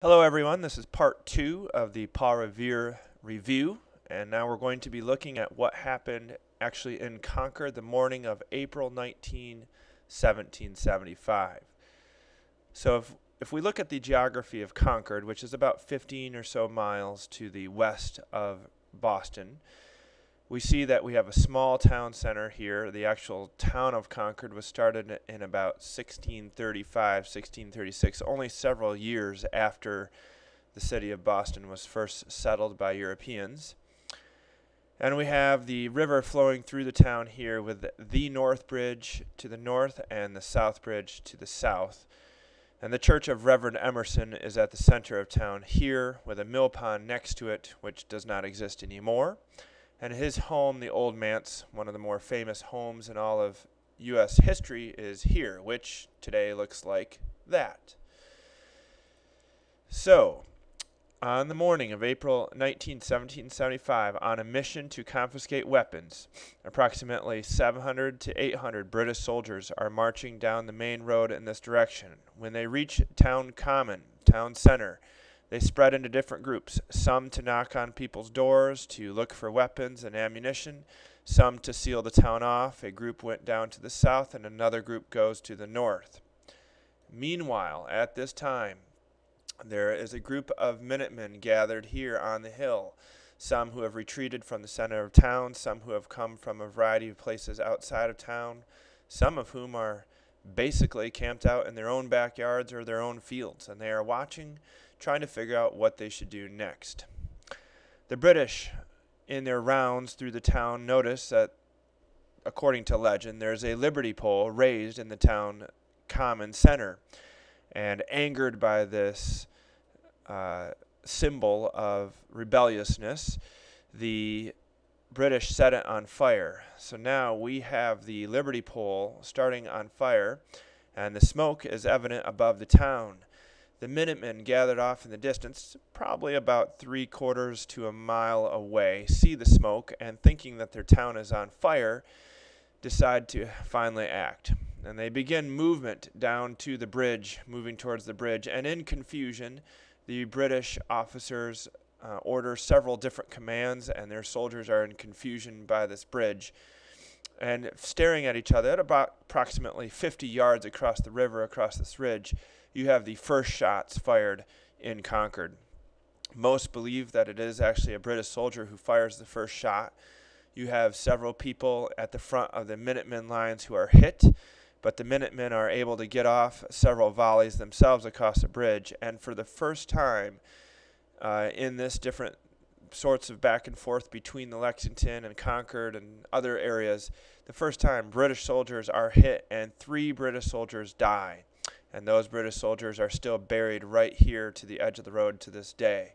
Hello everyone, this is part 2 of the Revere review, and now we're going to be looking at what happened actually in Concord the morning of April 19, 1775. So if we look at the geography of Concord, which is about 15 or so miles to the west of Boston, we see that we have a small town center here. The actual town of Concord was started in about 1635, 1636, only several years after the city of Boston was first settled by Europeans. And we have the river flowing through the town here with the North Bridge to the north and the South Bridge to the south. And the Church of Reverend Emerson is at the center of town here with a mill pond next to it, which does not exist anymore. And his home, the Old Manse, one of the more famous homes in all of U.S. history, is here, which today looks like that. So, on the morning of April 19, 1775, on a mission to confiscate weapons, approximately 700 to 800 British soldiers are marching down the main road in this direction. When they reach Town Common, town center, they spread into different groups, some to knock on people's doors to look for weapons and ammunition, some to seal the town off. A group went down to the south and another group goes to the north. Meanwhile, at this time, there is a group of Minutemen gathered here on the hill, some who have retreated from the center of town, some who have come from a variety of places outside of town, some of whom are basically camped out in their own backyards or their own fields, and they are watching, trying to figure out what they should do next. The British, in their rounds through the town, notice that, according to legend, there's a liberty pole raised in the town common center. And angered by this symbol of rebelliousness, the British set it on fire. So now we have the liberty pole starting on fire, and the smoke is evident above the town. The Minutemen gathered off in the distance, probably about 3/4 to a mile away, see the smoke, and thinking that their town is on fire, decide to finally act. And they begin movement down to the bridge, moving towards the bridge, and in confusion, the British officers order several different commands, and their soldiers are in confusion by this bridge and staring at each other at about approximately 50 yards across the river, across this ridge. You have the first shots fired in Concord. Most believe that it is actually a British soldier who fires the first shot. You have several people at the front of the Minutemen lines who are hit, but the Minutemen are able to get off several volleys themselves across the bridge, and for the first time in this different sorts of back and forth between the Lexington and Concord and other areas, the first time British soldiers are hit and 3 British soldiers die. And those British soldiers are still buried right here to the edge of the road to this day.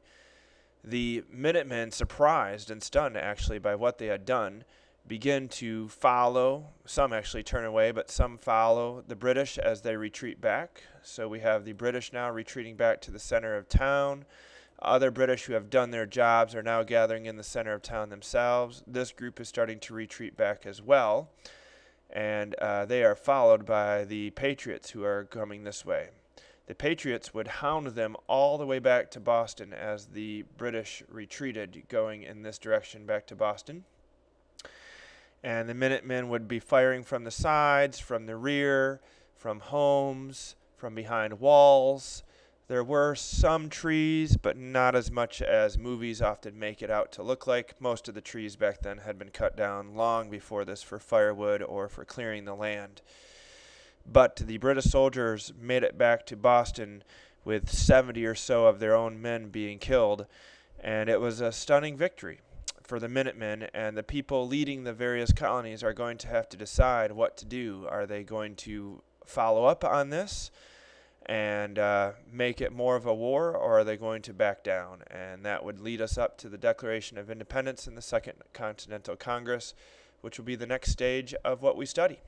The Minutemen, surprised and stunned actually by what they had done, begin to follow. Some actually turn away, but some follow the British as they retreat back. So we have the British now retreating back to the center of town. Other British who have done their jobs are now gathering in the center of town themselves. This group is starting to retreat back as well. And they are followed by the Patriots who are coming this way. The Patriots would hound them all the way back to Boston as the British retreated, going in this direction back to Boston. And the Minutemen would be firing from the sides, from the rear, from homes, from behind walls. There were some trees, but not as much as movies often make it out to look like. Most of the trees back then had been cut down long before this for firewood or for clearing the land. But the British soldiers made it back to Boston with 70 or so of their own men being killed, and it was a stunning victory for the Minutemen, and the people leading the various colonies are going to have to decide what to do. Are they going to follow up on this and make it more of a war, or are they going to back down? And that would lead us up to the Declaration of Independence in the Second Continental Congress, which will be the next stage of what we study.